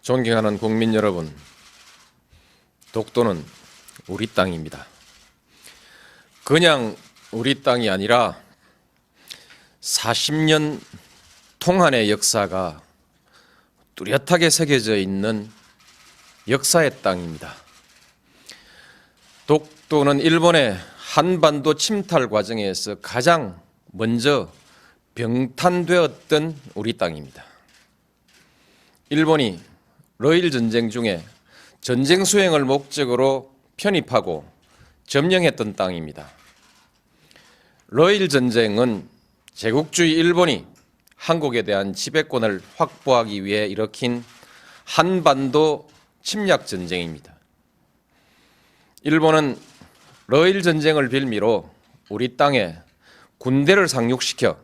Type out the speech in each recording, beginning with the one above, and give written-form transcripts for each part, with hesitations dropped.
존경하는 국민 여러분, 독도는 우리 땅입니다. 그냥 우리 땅이 아니라 40년 통한의 역사가 뚜렷하게 새겨져 있는 역사의 땅입니다. 독도는 일본의 한반도 침탈 과정에서 가장 먼저 병탄되었던 우리 땅입니다. 일본이 러일 전쟁 중에 전쟁 수행을 목적으로 편입하고 점령했던 땅입니다. 러일 전쟁은 제국주의 일본이 한국에 대한 지배권을 확보하기 위해 일으킨 한반도 침략 전쟁입니다. 일본은 러일 전쟁을 빌미로 우리 땅에 군대를 상륙시켜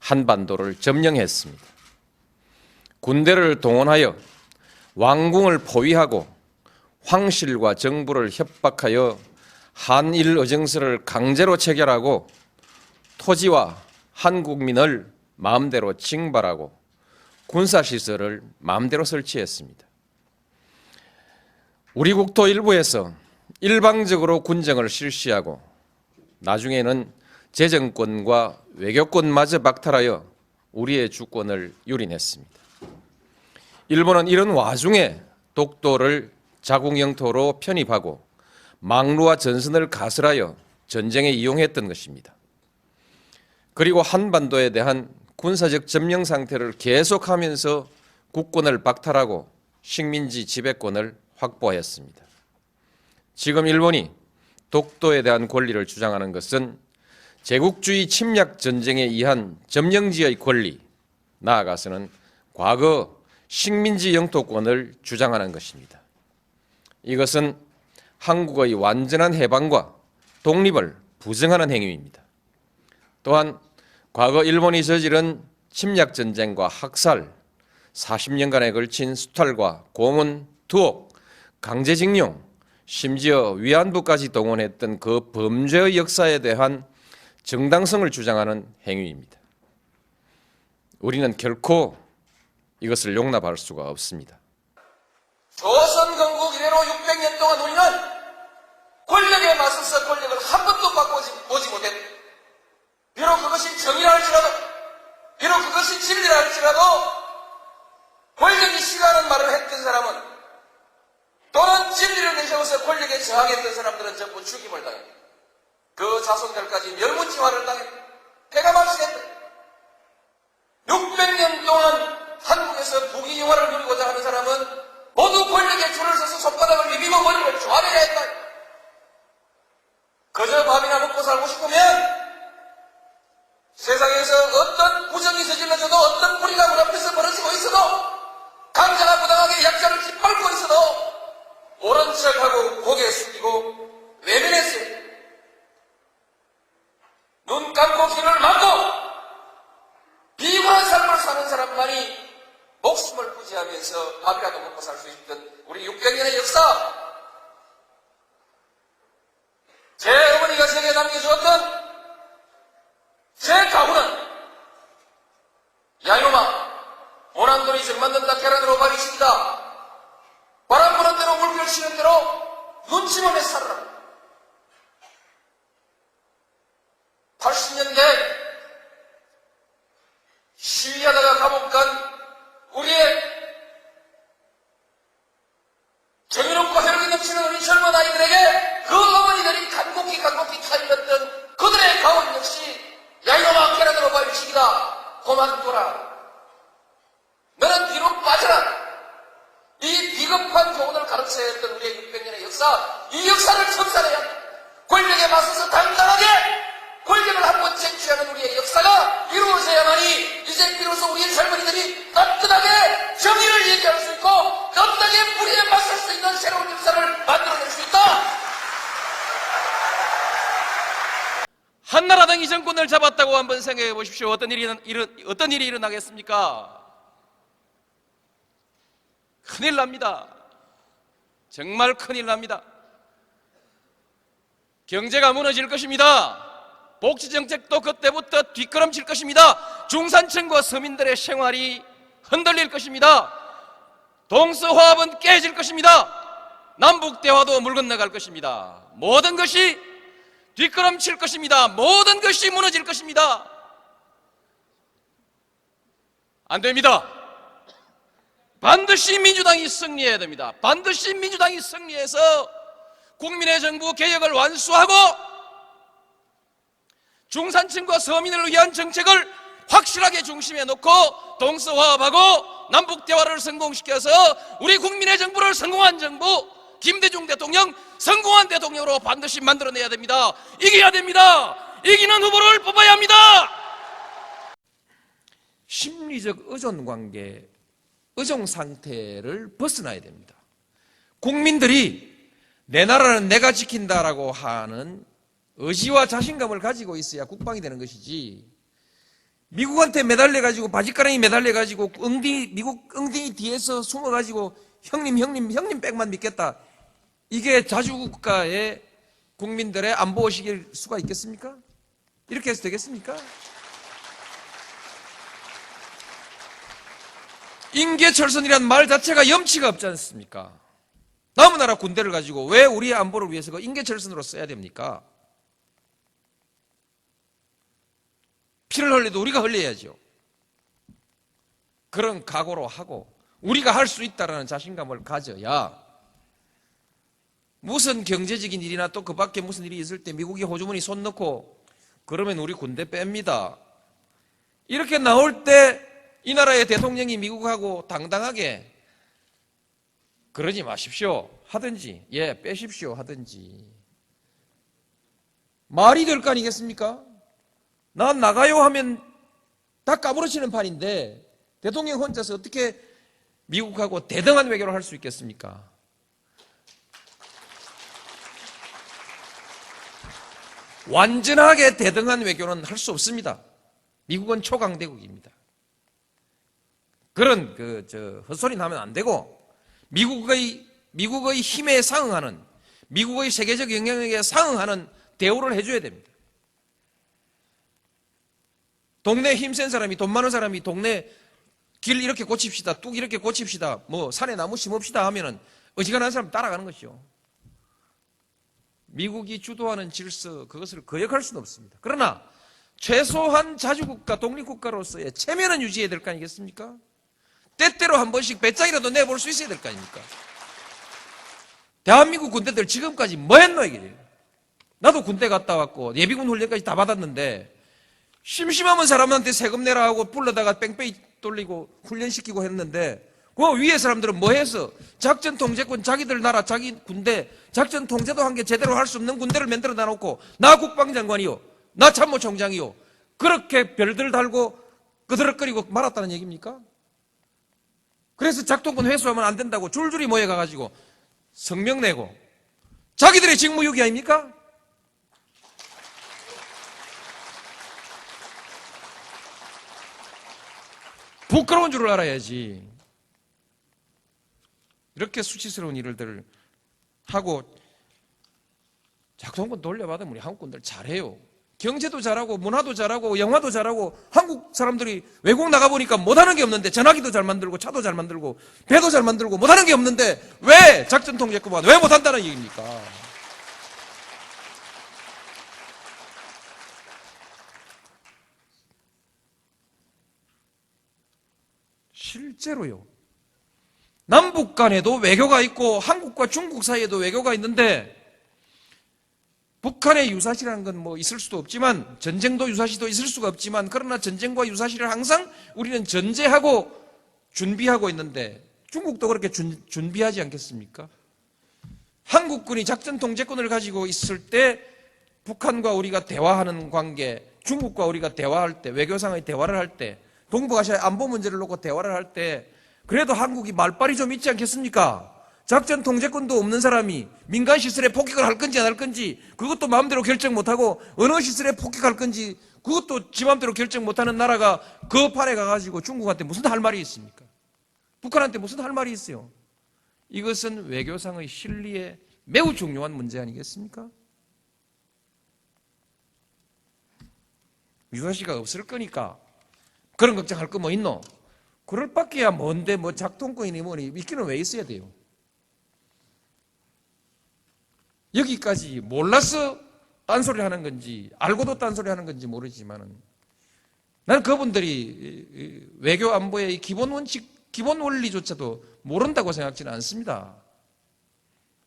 한반도를 점령했습니다. 군대를 동원하여 왕궁을 포위하고 황실과 정부를 협박하여 한일 의정서를 강제로 체결하고 토지와 한국민을 마음대로 징발하고 군사시설을 마음대로 설치했습니다. 우리 국토 일부에서 일방적으로 군정을 실시하고 나중에는 재정권과 외교권마저 박탈하여 우리의 주권을 유린했습니다. 일본은 이런 와중에 독도를 자국 영토로 편입하고 망루와 전선을 가설하여 전쟁에 이용했던 것입니다. 그리고 한반도에 대한 군사적 점령 상태를 계속하면서 국권을 박탈하고 식민지 지배권을 확보하였습니다. 지금 일본이 독도에 대한 권리를 주장하는 것은 제국주의 침략 전쟁에 의한 점령지의 권리, 나아가서는 과거 식민지 영토권을 주장하는 것입니다. 이것은 한국의 완전한 해방과 독립을 부정하는 행위입니다. 또한 과거 일본이 저지른 침략 전쟁과 학살, 40년간에 걸친 수탈과 고문, 투옥, 강제징용, 심지어 위안부까지 동원했던 그 범죄의 역사에 대한 정당성을 주장하는 행위입니다. 우리는 결코 이것을 용납할 수가 없습니다. 조선 건국 이래로 600년 동안 우리는 권력에 맞서서 권력을 한 번도 바꿔보지 못했다. 비록 그것이 정의라 할지라도, 비록 그것이 진리라 할지라도 권력이 싫어하는 말을 했던 사람은, 또는 진리를 내세워서 권력에 저항했던 사람들은 전부 죽임을 당했다. 그 자손들까지 멸문지화를 당했다. 패가 말씀했다. 600년 동안 한국에서 부귀영화를 누리고자 하는 사람은 모두 권력에 줄을 서서 손바닥을 비비고 머리를 조아려야 했다. 그저 밥이나 먹고 살고 싶으면 세상에서 어떤 부정이 저질러져도, 어떤 불의가 문 앞에서 벌어지고 있어도, 강자가 부당하게 약자를 짓밟고 있어도 옳은 척하고 고개 숙이고 외면했어요. 눈 감고 귀를 막고 비굴한 삶을 사는 사람만이 목숨을 부지하면서 밥이라도 먹고 살 수 있던 우리 600년의 역사, 제 어머니가 제게 남겨주었던 제 가훈은 야 이놈아, 오남돌이 정 만든다, 계란으로 발이 친다, 바람 부는 대로 물결 치는 대로 눈치 보며 살아라. 80년대 시위하다가 감옥 간 우리의 정의롭고 혈기 넘치는 우리 젊은 아이들에게 그 어머니들이 간곡히 타일렀던 그들의 가훈 역시 야 이놈아, 계란으로 발치기다, 그만둬라, 너는 뒤로 빠져라. 이 비겁한 교훈을 가르쳐야 했던 우리의 600년의 역사, 이 역사를 청산해야 한다. 권력에 맞서서 당당하게 권력을 한번 쟁취하는 우리의 역사가 이루어져야만이 이제 비로소 우리의 젊은이들이 떳떳하게 정의를 얘기할 수 있고 떳떳하게 불의에 맞설 수 있는 새로운 역사를 만들어낼 수 있다. 한나라당 이 정권을 잡았다고 한번 생각해 보십시오. 어떤 일이 일어나겠습니까? 큰일 납니다. 정말 큰일 납니다. 경제가 무너질 것입니다. 복지정책도 그때부터 뒷걸음칠 것입니다. 중산층과 서민들의 생활이 흔들릴 것입니다. 동서화합은 깨질 것입니다. 남북 대화도 물 건너갈 것입니다. 모든 것이 뒷걸음칠 것입니다. 모든 것이 무너질 것입니다. 안 됩니다. 반드시 민주당이 승리해야 됩니다. 반드시 민주당이 승리해서 국민의 정부 개혁을 완수하고 중산층과 서민을 위한 정책을 확실하게 중심에 놓고 동서화합하고 남북대화를 성공시켜서 우리 국민의 정부를 성공한 정부, 김대중 대통령 성공한 대통령으로 반드시 만들어내야 됩니다. 이겨야 됩니다. 이기는 후보를 뽑아야 합니다. 심리적 의존관계, 의존 상태를 벗어나야 됩니다. 국민들이 내 나라는 내가 지킨다라고 하는 의지와 자신감을 가지고 있어야 국방이 되는 것이지, 미국한테 매달려가지고 바지가랑이 매달려가지고 미국 엉덩이 뒤에서 숨어가지고 형님 백만 믿겠다, 이게 자주국가의 국민들의 안보의식일 수가 있겠습니까? 이렇게 해서 되겠습니까? 인계철선이란 말 자체가 염치가 없지 않습니까? 남의 나라 군대를 가지고 왜 우리의 안보를 위해서 그 인계철선으로 써야 됩니까? 피를 흘려도 우리가 흘려야죠. 그런 각오로 하고 우리가 할 수 있다는 자신감을 가져야 무슨 경제적인 일이나 또 그 밖에 무슨 일이 있을 때 미국이 호주머니 손 넣고 그러면 우리 군대 뺍니다, 이렇게 나올 때 이 나라의 대통령이 미국하고 당당하게 그러지 마십시오 하든지, 예, 빼십시오 하든지 말이 될 거 아니겠습니까? 난 나가요 하면 다 까무러치는 판인데 대통령 혼자서 어떻게 미국하고 대등한 외교를 할 수 있겠습니까? 완전하게 대등한 외교는 할 수 없습니다. 미국은 초강대국입니다. 그런 헛소리는 하면 안 되고, 미국의 힘에 상응하는, 미국의 세계적 영향력에 상응하는 대우를 해줘야 됩니다. 동네 힘센 사람이, 돈 많은 사람이 동네 길 이렇게 고칩시다, 뚝 이렇게 고칩시다, 뭐 산에 나무 심읍시다 하면은 어지간한 사람 따라가는 것이죠. 미국이 주도하는 질서, 그것을 거역할 수는 없습니다. 그러나 최소한 자주국가, 독립국가로서의 체면은 유지해야 될 거 아니겠습니까? 때때로 한 번씩 배짱이라도 내볼 수 있어야 될 거 아닙니까? 대한민국 군대들 지금까지 뭐 했노 이게? 나도 군대 갔다 왔고 예비군 훈련까지 다 받았는데 심심하면 사람한테 세금 내라 하고 불러다가 뺑뺑이 돌리고 훈련시키고 했는데, 그 위에 사람들은 뭐 해서 작전 통제권, 자기들 나라 자기 군대 작전 통제도 한 게 제대로 할 수 없는 군대를 만들어 놔놓고 나 국방장관이요, 나 참모총장이요, 그렇게 별들 달고 끄드럭거리고 말았다는 얘기입니까? 그래서 작동권 회수하면 안 된다고 줄줄이 모여가가지고 성명 내고 자기들의 직무유기 아닙니까? 부끄러운 줄을 알아야지. 이렇게 수치스러운 일들을 하고 작동권 돌려받으면 우리 한국군들 잘해요. 경제도 잘하고 문화도 잘하고 영화도 잘하고, 한국 사람들이 외국 나가보니까 못하는 게 없는데 전화기도 잘 만들고 차도 잘 만들고 배도 잘 만들고 못하는 게 없는데 왜 작전 통제권만 왜 못한다는 얘기입니까? 실제로요, 남북 간에도 외교가 있고 한국과 중국 사이에도 외교가 있는데, 북한의 유사시라는 건 뭐 있을 수도 없지만, 전쟁도 유사시도 있을 수가 없지만, 그러나 전쟁과 유사시를 항상 우리는 전제하고 준비하고 있는데 중국도 그렇게 준비하지 않겠습니까? 한국군이 작전 통제권을 가지고 있을 때 북한과 우리가 대화하는 관계, 중국과 우리가 대화할 때, 외교상의 대화를 할 때, 동북아시아의 안보 문제를 놓고 대화를 할 때 그래도 한국이 말빨이 좀 있지 않겠습니까? 작전 통제권도 없는 사람이 민간 시설에 폭격을 할 건지 안 할 건지 그것도 마음대로 결정 못하고, 어느 시설에 폭격할 건지 그것도 지 마음대로 결정 못하는 나라가 그 판에 가가지고 중국한테 무슨 할 말이 있습니까? 북한한테 무슨 할 말이 있어요? 이것은 외교상의 실리에 매우 중요한 문제 아니겠습니까? 유사시가 없을 거니까 그런 걱정할 거 뭐 있노? 그럴 밖에야 뭔데 뭐 작동권이니 뭐니 있기는 왜 있어야 돼요? 여기까지 몰라서 딴소리 하는 건지 알고도 딴소리 하는 건지 모르지만은 나는 그분들이 외교 안보의 기본 원칙, 기본 원리조차도 모른다고 생각지는 않습니다.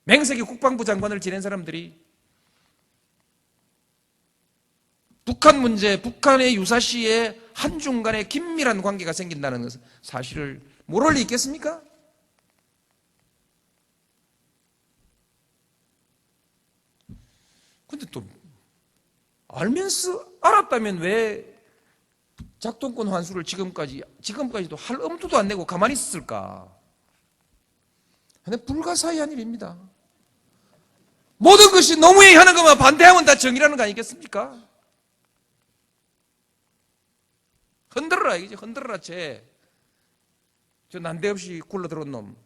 맹세기 국방부 장관을 지낸 사람들이 북한 문제, 북한의 유사시에 한중 간에 긴밀한 관계가 생긴다는 사실을 모를 리 있겠습니까? 근데 또 알면서 알았다면 왜 작동권 환수를 지금까지도 할 엄두도 안 내고 가만히 있었을까? 근데 불가사의한 일입니다. 모든 것이 노무현이 하는 것만 반대하면 다 정의라는 거 아니겠습니까? 흔들어라 이제 흔들어라 쟤. 저 난데없이 굴러들어온 놈.